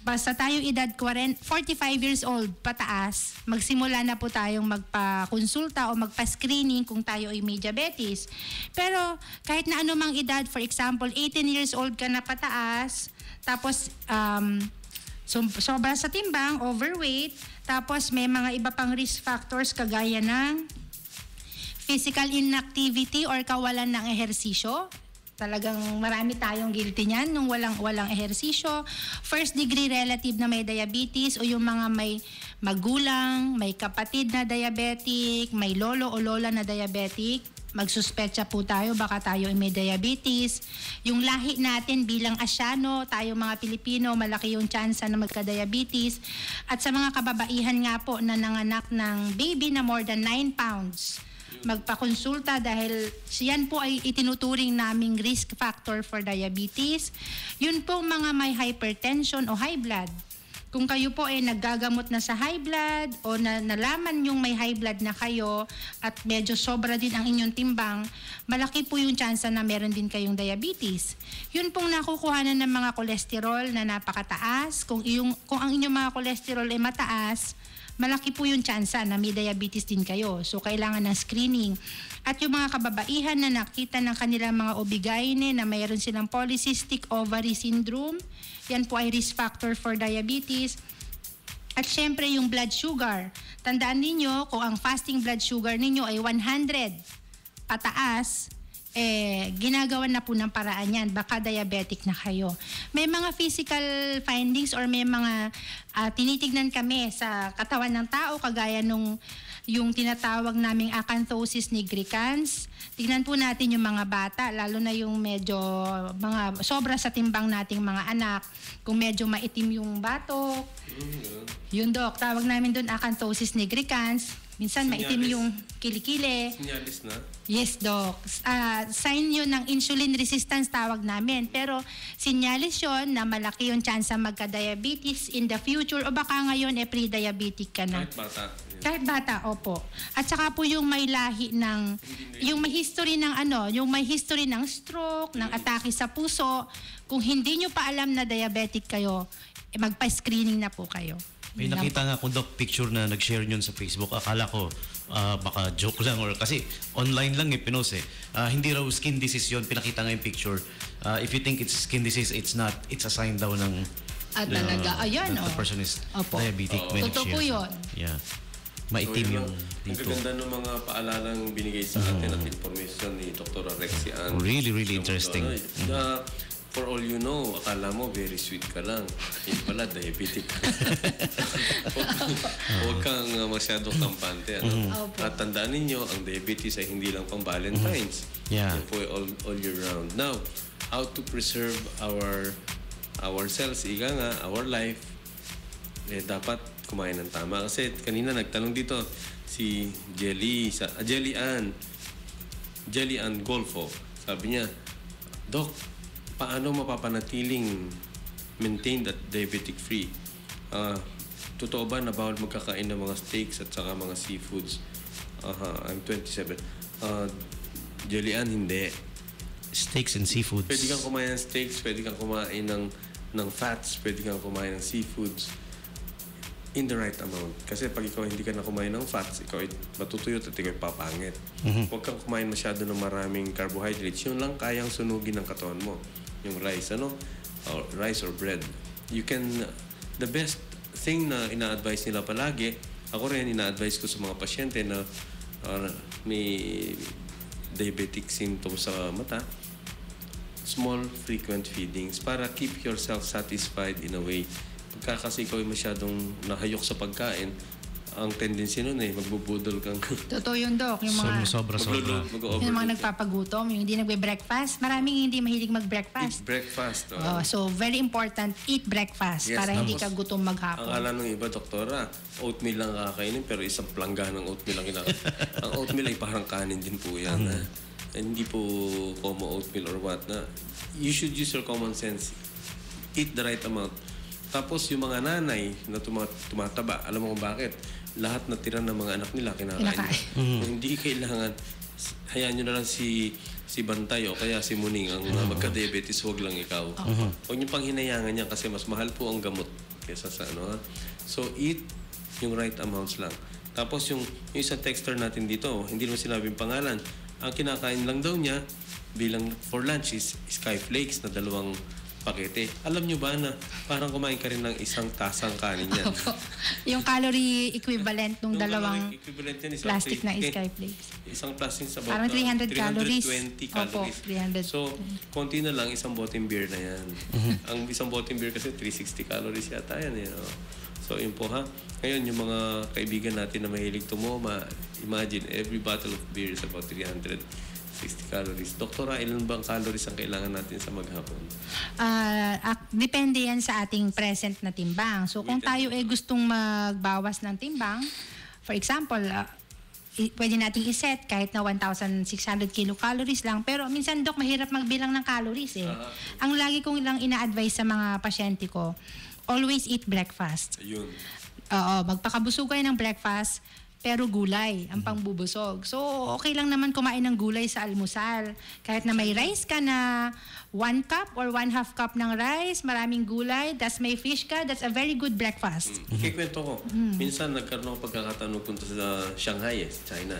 basta tayong edad 45 years old pataas, magsimula na po tayong magpa-konsulta o magpa-screening kung tayo ay may diabetes. Pero kahit na anumang edad, for example, 18 years old ka na pataas, tapos sobra sa timbang, overweight, tapos may mga iba pang risk factors kagaya ng physical inactivity or kawalan ng ehersisyo. Talagang marami tayong guilty niyan nung walang ehersisyo. First degree relative na may diabetes o yung mga may magulang, may kapatid na diabetic, may lolo o lola na diabetic, magsuspecha po tayo, baka tayo ay may diabetes. Yung lahi natin bilang Asyano, tayo mga Pilipino, malaki yung tsansa na magka-diabetes. At sa mga kababaihan nga po na nanganak ng baby na more than 9 pounds, magpakonsulta dahil yan po ay itinuturing naming risk factor for diabetes. Yun po mga may hypertension o high blood. Kung kayo po ay naggagamot na sa high blood o nalaman yung may high blood na kayo at medyo sobra din ang inyong timbang, malaki po yung tsansa na meron din kayong diabetes. Yun pong nakukuhanan ng mga kolesterol na napakataas. Kung ang inyong mga kolesterol ay mataas, malaki po yung tsansa na may diabetes din kayo. So, kailangan ng screening. At yung mga kababaihan na nakita ng kanilang mga OB-GYN na mayroon silang polycystic ovary syndrome, yan po ay risk factor for diabetes. At syempre yung blood sugar. Tandaan ninyo, kung ang fasting blood sugar ninyo ay 100 pataas, ginagawa na po ng paraan yan. Baka diabetic na kayo. May mga physical findings or may mga tinitignan kami sa katawan ng tao, kagaya nung yung tinatawag naming acanthosis nigricans. Tignan po natin yung mga bata, lalo na yung medyo mga sobra sa timbang nating mga anak. Kung medyo maitim yung batok, yun Dok, tawag namin doon acanthosis nigricans. Minsan maitim yung kilikili.
Sinyalis na?
Yes, Doc. Sign yun ng insulin resistance tawag namin. Pero sinyalis yun na malaki yung chance magka-diabetes in the future o baka ngayon pre-diabetic ka na.
Kahit bata.
Kahit bata, opo. At saka po yung may lahi ng, yung may history ng yung may history ng stroke, ng atake sa puso. Kung hindi nyo pa alam na diabetic kayo, magpa-screening na po kayo.
May nakita nga ko, Doc, picture na nag-share yun sa Facebook. Akala ko baka joke lang or kasi online lang pinost hindi raw skin disease yun. Pinakita nga yung picture. If you think it's skin disease, it's not. It's a sign daw ng
talaga. Ayan,
that the person is
Opo.
diabetic. When
Totoo
it
po
shares.
yun.
Yeah. Maitim yung
Ang
dito.
gaganda ng mga paalalang binigay sa atin at information ni Dr. Rexian.
Really, really interesting.
For all you know, akala mo very sweet ka lang. Yun pala, diabetic ka. Huwag kang masyadong kampante. At tandaan ninyo, ang diabetes ay hindi lang pang Valentine's.
Yeah.
Yan po ay all year round. Now, how to preserve ourselves, our life, dapat kumain ng tama. Kasi kanina nagtanong dito si Jelly Ann Golfo. Sabi niya, Doc, paano mapapanatiling maintained at diabetic free? Totoo ba na bawal magkakain ng mga steaks at saka mga seafoods? I'm 27. Jelly Ann, hindi.
Steaks and seafoods.
Pwede kang kumain ng steaks, pwede kang kumain ng fats, pwede kang kumain ng seafoods in the right amount. Kasi pag ikaw hindi ka na kumain ng fats, ikaw ay matutuyot at ikaw ay papangit. Huwag kang kumain masyado ng maraming carbohydrates. Yun lang kayang sunugin ng katawan mo. Yung rice, or rice or bread. You can, the best thing na ina-advise nila palagi, ako rin ina-advise ko sa mga pasyente na may diabetic symptoms sa mata, small, frequent feedings para keep yourself satisfied in a way. Pagka kasi ikaw ay masyadong nahayok sa pagkain, ang tendency nun magbubudol kang...
Totoo yun, Doc. Yung mga,
Sobra-sobra.
yung mga nagpapagutom, yung hindi nagbe-breakfast. Maraming hindi mahilig mag-breakfast.
Eat breakfast.
So, very important, eat breakfast
Yes,
para hindi
tapos,
ka gutom
Ang
maghapon.
akala ng iba, doktora, oatmeal lang kakainin pero isang plangga ng oatmeal lang kinakain. Ang oatmeal ay parang kanin din po yan. Hindi po como oatmeal or what na. You should use your common sense. Eat the right amount. Tapos yung mga nanay na tumataba, alam mo kung bakit? Lahat na tira ng mga anak nila kinakain. Hindi kailangan, hayaan nyo na lang si Bantay o kaya si Muning ang magka-diabetes, huwag lang ikaw. Huwag nyo pang hinayangan niya kasi mas mahal po ang gamot kesa sa So eat yung right amounts lang. Tapos yung isang texter natin dito, hindi naman sinabing pangalan. Ang kinakain lang daw niya bilang for lunch is Skyflakes na 2 pakete. Alam nyo ba na parang kumain ka rin ng isang tasang kanin yan?
Yung calorie equivalent ng dalawang
equivalent yan, isang
plastic na Skyflakes.
Isang plastic sa about
Parang 300 calories.
320
Opo,
calories.
300.
So, konti na lang isang boteng beer na yan. Ang isang boteng beer kasi 360 calories yata yan. So, yun po ha. Ngayon, yung mga kaibigan natin na mahilig tumoma, imagine, every bottle of beer is about 360 calories. Doktora, ilan bang calories ang kailangan natin sa maghapon?
Depende yan sa ating present na timbang. So kung tayo ay gustong magbawas ng timbang, for example, pwede nating iset kahit na 1,600 kilocalories lang. Pero minsan, Dok, mahirap magbilang ng calories Ang lagi kong lang ina-advise sa mga pasyente ko, always eat breakfast.
Ayun.
Oo, magpakabusog kayo ng breakfast, pero gulay ang pangbubusog. So, okay lang naman kumain ng gulay sa almusal. Kahit na may rice ka na 1 cup or 1/2 cup ng rice, maraming gulay, tas may fish ka, that's a very good breakfast.
Kikwento ko. Minsan nagkaroon ako pagkakataon punta sa Shanghai, sa China.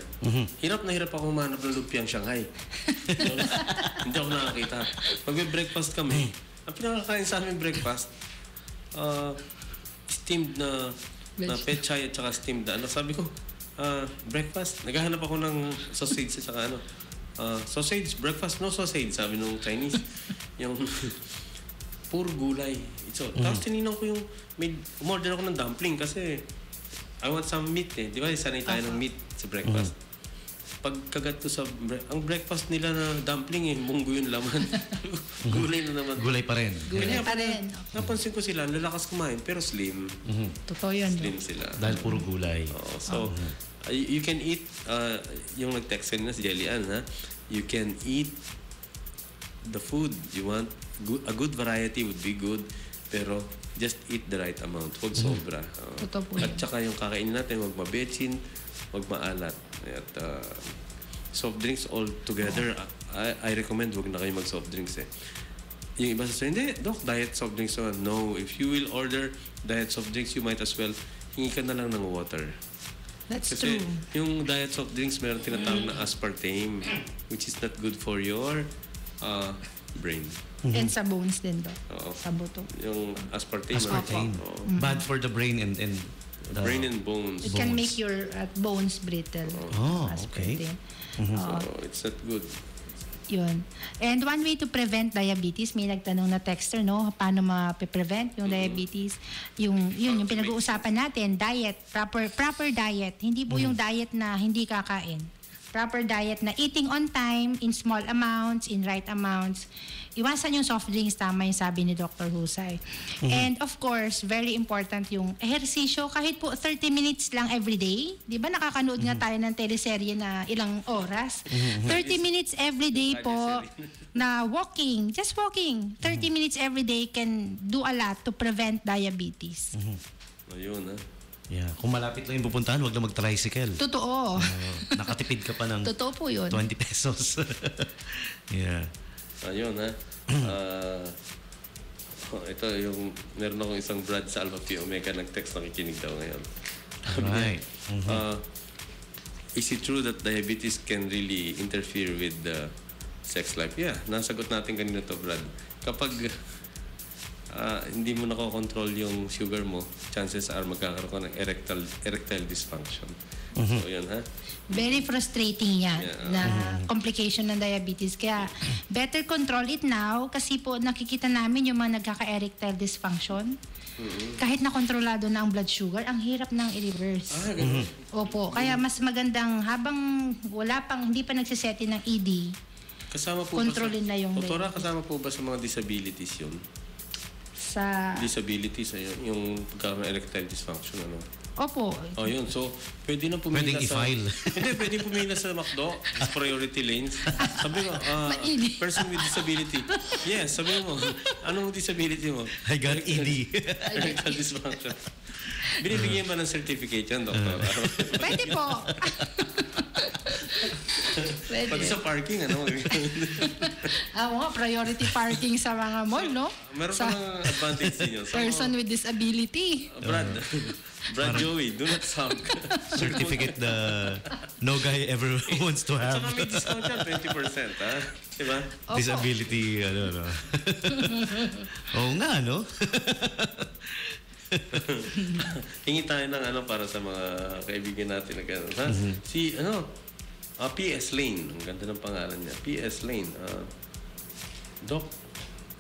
Hirap na hirap ako humanap ng lumpiang Shanghai. Hindi ako nakakita. Pag may breakfast kami, ang pinakakain sa amin breakfast, steamed na na pechay at saka steamed na ano. Sabi ko, breakfast. Naghahanap ako ng sausage at saka ano. Sausage, breakfast, no sausage, sabi nung Chinese. Yung puro gulay. So, tapos tinignan ko yung, umorder ako ng dumpling kasi I want some meat eh. Di ba, sanay tayo ng meat sa breakfast. Pagkagat ko sa, ang breakfast nila na dumpling eh, munggo yung laman. Gulay na naman.
Gulay pa rin.
Gulay pa rin.
Napansin ko sila, lalakas kumain, pero slim.
Totoo yun.
Slim sila.
Dahil puro gulay.
So, you can eat, yung nag-text kanina si Jelly Ann, ha? You can eat the food you want. A good variety would be good, pero just eat the right amount. Huwag sobra.
Totoo po
At
yun.
saka yung kakainin natin, huwag mabetsin, huwag maalat. At soft drinks all together, I recommend huwag na kayo mag-soft drinks eh. Yung iba sasabihin, hindi, Doc, diet soft drinks naman. No, if you will order diet soft drinks, you might as well hingi ka na lang ng water.
That's
Kasi
true.
yung diet soft drinks, meron tinatawag na aspartame, which is not good for your brain.
And sa bones din do.
Oo.
Sa buto.
Yung aspartame.
Aspartame.
Oo.
Bad for the brain and the
Brain and bones.
It can make your bones brittle.
Oh,
Aspartame.
okay.
So, it's not good.
Yun. And one way to prevent diabetes, may nagtanong na texter, no? Paano ma-prevent yung diabetes? Yung pinag-uusapan natin, diet, proper diet. Hindi po yung diet na hindi kakain. Proper diet na eating on time, in small amounts, in right amounts. Iwasan yung soft drinks, tama yung sabi ni Dr. Husay. And of course, very important yung ehersisyo, kahit po 30 minutes lang every day. Di ba nakakanood nga tayo ng teleserye na ilang oras? 30 minutes every day po na walking, just walking. 30 minutes every day can do a lot to prevent diabetes.
Ayun, ha?
Yeah. Kung malapit lang yung pupuntahan, huwag na mag-tricycle.
Totoo.
Nakatipid ka pa ng
Totoo po yun.
20 pesos. Yeah.
Ayun, ha? Ito yung, meron akong isang Brad sa Alpha Phi Omega nag-text, nakikinig daw ngayon.
Right.
Is it true that diabetes can really interfere with the sex life? Yeah, nasagot natin kanina to, Brad. Kapag hindi mo nakokontrol yung sugar mo, chances are magkakaroon ka ng erectile dysfunction. So, yun, ha?
Very frustrating yan
Yeah.
na complication ng diabetes. Kaya better control it now kasi po nakikita namin yung mga nagkaka-erectile dysfunction. Kahit na kontrolado na ang blood sugar, ang hirap nang i-reverse.
Ganun.
Opo. Kaya mas magandang habang hindi pa nagsiseti ng ED,
Kasama po
kontrolin na yung
Doktora,
diabetes.
kasama po ba sa mga disabilities yun?
Sa...
Disabilities, ayun, yung pagkakaroon ng erectile dysfunction, ano?
Opo.
Oh, yun. So, pwede na pumila
Pwedeng
sa...
i-file.
Hindi, pwede pumila sa McDo. It's priority lanes. Sabi mo,
Mainit.
person with disability. Yes, sabi mo, anong disability mo?
I got ED.
Erectile dysfunction. Binibigyan ba ng certificate yan, Doktor?
Pwede po. Pwede.
Pati sa parking, ano?
Nga, priority parking sa mga mall, no?
Meron
Sa
pa ng advantage din yun.
person with disability.
Brad Joey, do not suck.
Certificate the no guy ever wants to have.
Saka may discount yan, 20%, ha? Diba?
Opo.
Disability, ano. Oo nga, no?
Hingi tayo ng ano para sa mga kaibigan natin na gano'n, ha? Si, P.S. Lane. Ang ganda ng pangalan niya. P.S. Lane. Doc,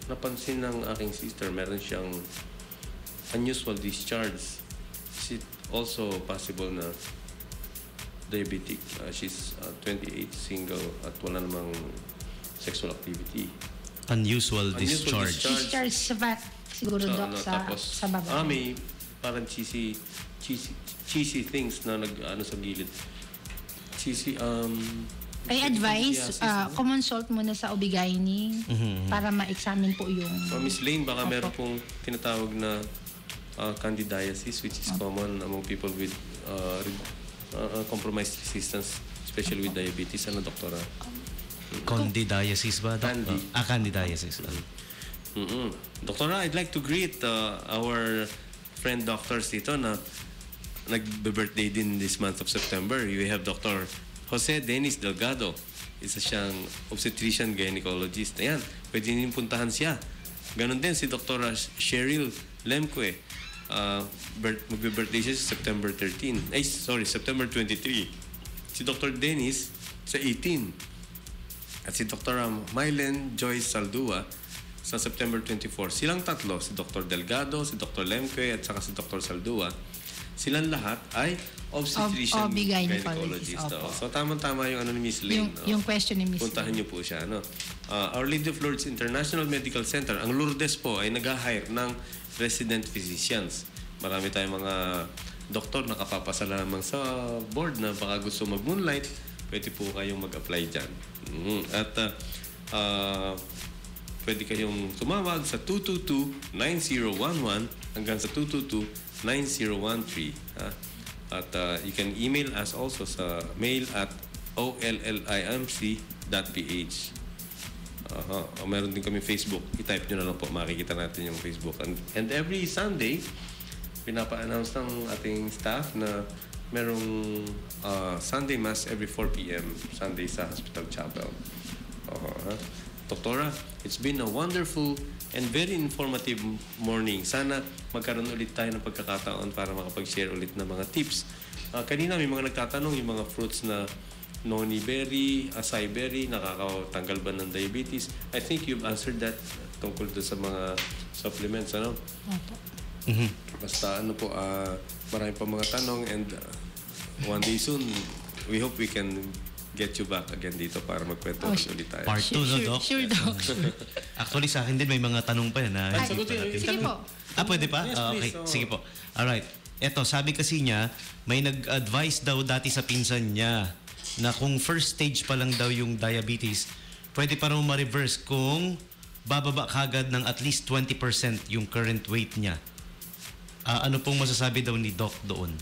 napansin ng aking sister, meron siyang unusual discharge. Is it also possible na diabetic? She's 28, single, at wala namang sexual activity.
Unusual discharge.
Discharge siguro, Doc,
tapos,
sa baba.
may parang cheesy things na sa gilid.
I advise, consult muna sa OB-GYN para ma-examine po yung...
Miss Lane, baka
Opo.
meron pong tinatawag na candidiasis, which is common among people with compromised resistance, especially with diabetes. Ano, Doktora?
Candidiasis ba?
Candy.
Candidiasis.
Doktora, I'd like to greet our friend doctors dito na nag-birthday din this month of September. We have Dr. Jose Dennis Delgado. Isa siyang obstetrician gynecologist. Ayan, pwede niyo puntahan siya. Ganon din si Dr. Cheryl Lemque. magbe-birthday siya sa September 13. September 23. Si Dr. Dennis sa 18. At si Dr. Mylen Joyce Saldua sa September 24. Silang tatlo, si Dr. Delgado, si Dr. Lemque, at saka si Dr. Saldua, silang lahat ay obstetrician
gynecologist.
gynecologist. So, tama-tama yung ano ni Miss Lane.
Yung question ni Miss
Puntahan niyo po siya. No? Our Lady of Lourdes International Medical Center, ang Lourdes po ay nag-hire ng resident physicians. Marami tayong mga doktor na kapapasa lamang sa board na baka gusto mag-moonlight, pwede po kayong mag-apply dyan. At pwede kayong tumawag sa 222-9011 hanggang sa 222-9013. At you can email us also sa mail at ollimc.ph. Meron din kami Facebook. I-type nyo na lang po. Makikita natin yung Facebook. And every Sunday, pinapa-announce ng ating staff na merong Sunday Mass every 4 p.m. Sunday sa Hospital Chapel. Doktora, it's been a wonderful and very informative morning. Sana magkaroon ulit tayo ng pagkakataon para makapag-share ulit ng mga tips. Kanina may mga nagtatanong yung mga fruits na noni berry, acai berry, nakakatanggal ba ng diabetes? I think you've answered that tungkol doon sa mga supplements, ano? Basta marami pa mga tanong and one day soon, we hope we can get you back again dito para magkwento ulit tayo.
Part 2, no, Doc?
Sure, Doc.
Actually, sa akin din may mga tanong pa yan.
Sige po.
Pwede pa?
Yes,
Okay,
please.
sige po. Alright. Eto, sabi kasi niya, may nag-advise daw dati sa pinsan niya na kung first stage pa lang daw yung diabetes, pwede pa raw ma-reverse kung bababa kagad ng at least 20% yung current weight niya. Ano pong masasabi daw ni Doc doon?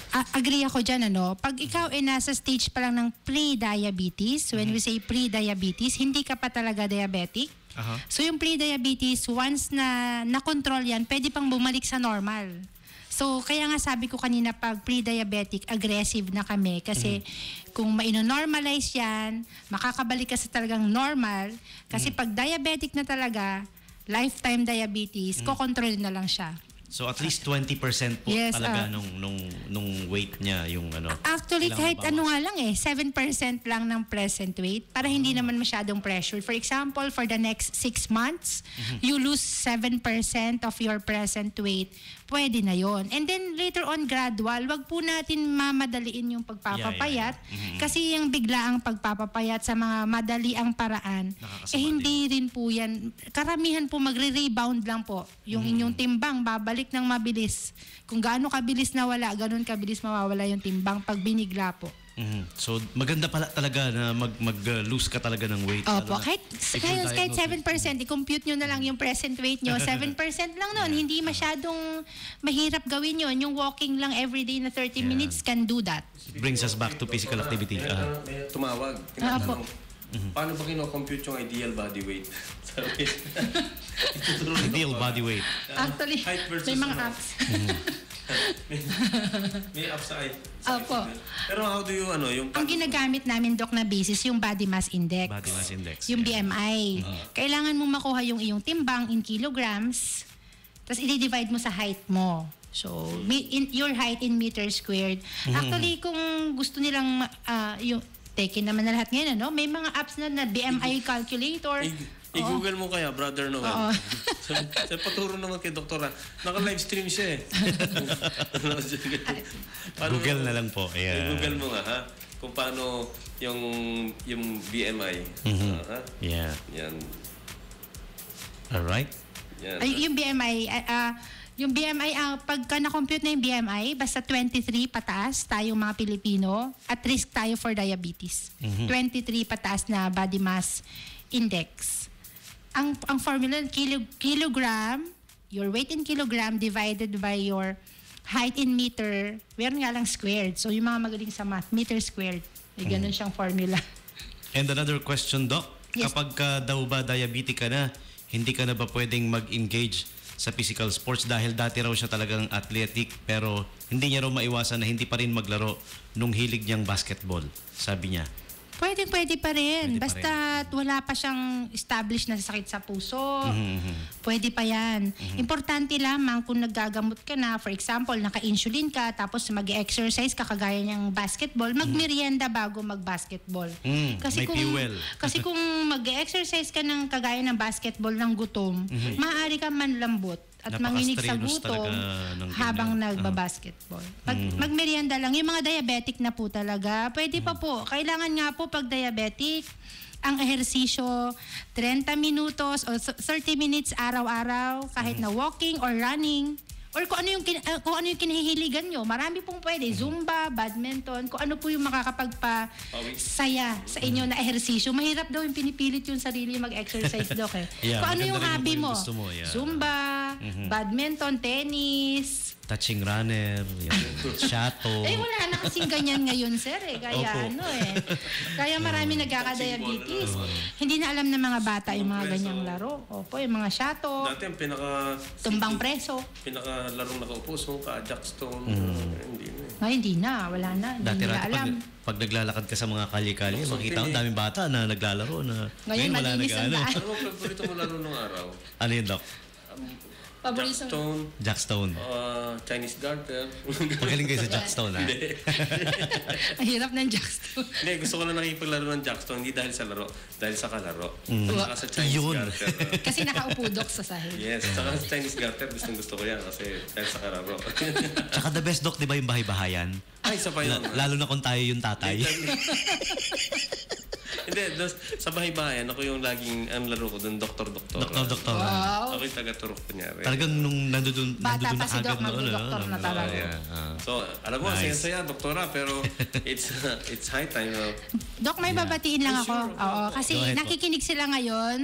Agree ako dyan, ano? Pag ikaw ay nasa stage pa lang ng pre-diabetes, when we say pre-diabetes, hindi ka pa talaga diabetic. So yung pre-diabetes, once na na-control yan, pwede pang bumalik sa normal. So kaya nga sabi ko kanina, pag pre-diabetic, aggressive na kami. Kasi kung ma-normalize yan, makakabalik ka sa talagang normal. Kasi pag diabetic na talaga, lifetime diabetes, kokontrol na lang siya.
So at least 20% po
Yes,
talaga nung weight niya yung ano.
Actually, kahit
kailangan
ano nga lang 7% lang ng present weight para hindi naman masyadong pressure. For example, for the next 6 months, you lose 7% of your present weight. Pwede na yon. And then later on, gradual, wag po natin mamadaliin yung pagpapapayat. Kasi yung biglaang pagpapapayat sa mga madaliang paraan, hindi rin po yan. Karamihan po magre-rebound lang po. Yung inyong timbang, babalik ng mabilis. Kung gaano kabilis nawala, ganun kabilis mawawala yung timbang pag binigla po.
So maganda pala talaga na mag-lose ka talaga ng weight.
Opo,
Lalo na
kahit
if you're diagnosed
7%, i-compute nyo na lang yung present weight nyo. 7% lang nun. Hindi masyadong mahirap gawin yun. Yung walking lang everyday na 30 minutes can do that.
brings us back to physical activity.
May tumawag. Tinatanong, paano ba kino-compute yung ideal body weight? Sabi,
Ideal body weight.
Actually,
height versus
may mga
ano?
apps.
May upside.
Opo.
Pero how do you, yung...
Ang ginagamit namin, Doc, na basis, yung body mass index.
Body mass index.
Yung BMI. Kailangan mong makuha yung iyong timbang in kilograms, tapos i-divide mo sa height mo. So, your height in meters squared. Actually, kung gusto nilang, yung taken naman na lahat ngayon, may mga apps na BMI calculator.
I-google mo kaya, brother Noel. Sa paturo naman kay doktora, naka-livestream siya eh.
Google na lang po. Yeah.
I-google mo nga, ha? Kung paano yung BMI. Ha?
Yeah.
Yan.
Alright.
Yan.
Ay, yung BMI, pagka na-compute na yung BMI, basta 23 pataas tayong mga Pilipino, at risk tayo for diabetes. 23 pataas na body mass index. Ang formula, kilogram, your weight in kilogram divided by your height in meter, meron nga lang squared. So yung mga magaling sa math, meter squared. May ganun siyang formula.
And another question, Doc.
Yes.
Kapag daw ba diabetic ka na, hindi ka na ba pwedeng mag-engage sa physical sports dahil dati raw siya talagang athletic pero hindi niya raw maiwasan na hindi pa rin maglaro nung hilig niyang basketball, sabi niya.
Pwede pa rin.
Pwede pa
Basta wala pa siyang established na sakit sa puso. Pwede pa yan. Importante lamang kung naggagamot ka na, for example, naka-insulin ka, tapos mag-exercise ka kagaya niyang basketball, mag-merienda bago mag-basketball.
May fuel.
Kasi kung mag-exercise ka ng kagaya ng basketball ng gutom, maaari ka manlambot at manginig sa
Napaka-strenuous
gutom
talaga ng
habang
ganyan.
nagbabasketball. Magmerienda lang. Yung mga diabetic na po talaga, pwede pa po. Kailangan nga po pag diabetic, ang ehersisyo 30 minutos o 30 minutes araw-araw, kahit na walking or running. Or kung ano yung kinahihiligan nyo. Marami pong pwede. Zumba, badminton, kung ano po yung makakapagpa-saya sa inyo na ehersisyo. Mahirap daw yung pinipilit yung sarili mag-exercise, Doc.
Yeah,
Kung ano
maganda
yung
rin
hobby
yung
mo.
gusto mo, yeah.
Zumba, badminton, tennis.
Touching runner, shato.
Wala na kasing ganyan ngayon, sir. Kaya
Opo.
Kaya marami nagkaka-diabetes. Hindi na alam ng mga bata yung mga ganyang laro. Opo, yung mga shato,
Dati ang
tumbang preso.
pinakalarong nakaupo, suka, jackstone. Hindi na.
Ngayon, hindi na. Wala na. Hindi
Dati
nila
rati
alam.
pag naglalakad ka sa mga kalye-kalye, makita ko daming bata na naglalaro na
Ngayon,
wala
malinis ang daan.
Ano ang paborito mo laro nung araw?
Ano yun, Doc?
Paborito.
Jackstone,
Jackstone.
Chinese garter.
Magaling kayo sa Jackstone, ha?
Ang hirap ng jackstone.
Hindi, gusto ko lang nakipaglaro ng jackstone, hindi dahil sa laro, dahil sa kalaro. Saka sa Chinese
Yun.
garter.
Kasi nakaupo, Doc, sa sahig.
Yes, saka sa Chinese garter, gusto ko yan kasi dahil sa kalaro.
Tsaka the best, Doc, di ba yung bahay-bahayan?
Ay, isa pa yun.
Lalo na kung tayo yung tatay.
Hindi, sa bahay-bahayan, ako yung laging, ang laro ko doon, doktor-doktor.
Doktor.
Wow.
Ako yung taga-turok kunyari.
Talagang nung nandun
Bata
na
pa si Doc,
agad noon.
magdo-doktor na talaga.
So, alam mo,
Nice.
saya-saya, doktora, pero it's high time.
Doc, may babatiin lang ako.
Sure.
Oo, kasi
Go ahead po.
nakikinig sila ngayon,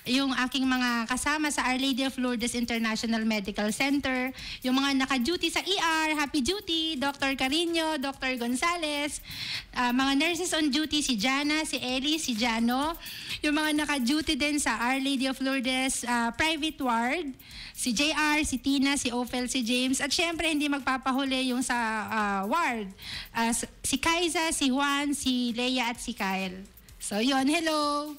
yung aking mga kasama sa Our Lady of Lourdes International Medical Center, yung mga naka-duty sa ER, happy duty, Dr. Carino, Dr. Gonzales, mga nurses on duty, si Jana, si Ellie, si Jano, yung mga naka-duty din sa Our Lady of Lourdes private ward, si JR, si Tina, si Ophel, si James, at syempre hindi magpapahuli yung sa ward, si Kaiza, si Juan, si Leia at si Kyle. So yun, hello!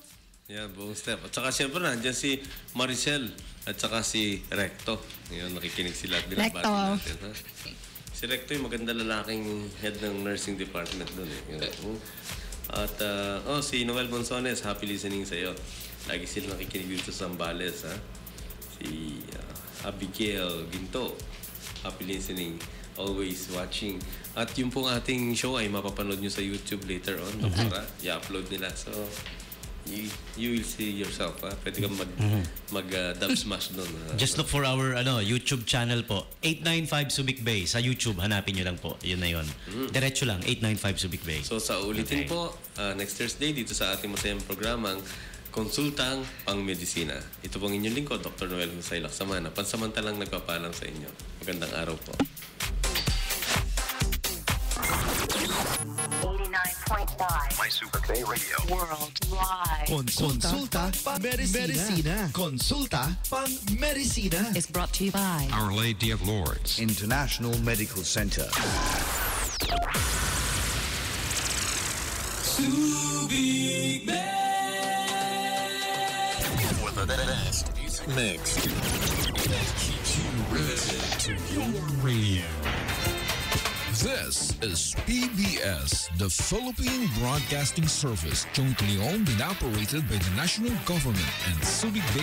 Yeah, buong step. At saka siyempre nandiyan si Maricel at saka si Recto. Ngayon, nakikinig sila at binabati
Recto.
natin. Ha? Si Recto yung maganda lalaking head ng nursing department doon. At si Noel Bonsones, happy listening sa iyo. Lagi sila nakikinig dito sa Zambales. Ha? Si Abigail Ginto, happy listening. Always watching. At yung pong ating show ay mapapanood nyo sa YouTube later on. Doktora, i-upload nila. So, you will see yourself. Ha? Pwede kang mag-dub smash doon.
Just look for our YouTube channel po. 895 Subic Bay. Sa YouTube, hanapin nyo lang po. Yun na yun. Diretso lang, 895 Subic Bay.
So, sa ulitin
Okay.
po, next Thursday, dito sa ating masayang programang Konsultang Pang-Medisina. Ito pong inyong lingkod, Dr. Noel Husay Laksamana. Pansamantalang nagpapaalam sa inyo. Magandang araw po.
89.5
My Super K Radio.
worldwide.
Konsulta Medicina. Konsulta pang Medicina.
Is brought to you by
Our Lady of Lourdes.
International Medical Center.
For the best music mix. That keeps you rooted to your radio. This is PBS, the Philippine Broadcasting Service, jointly owned and operated by the national government and Subic Bay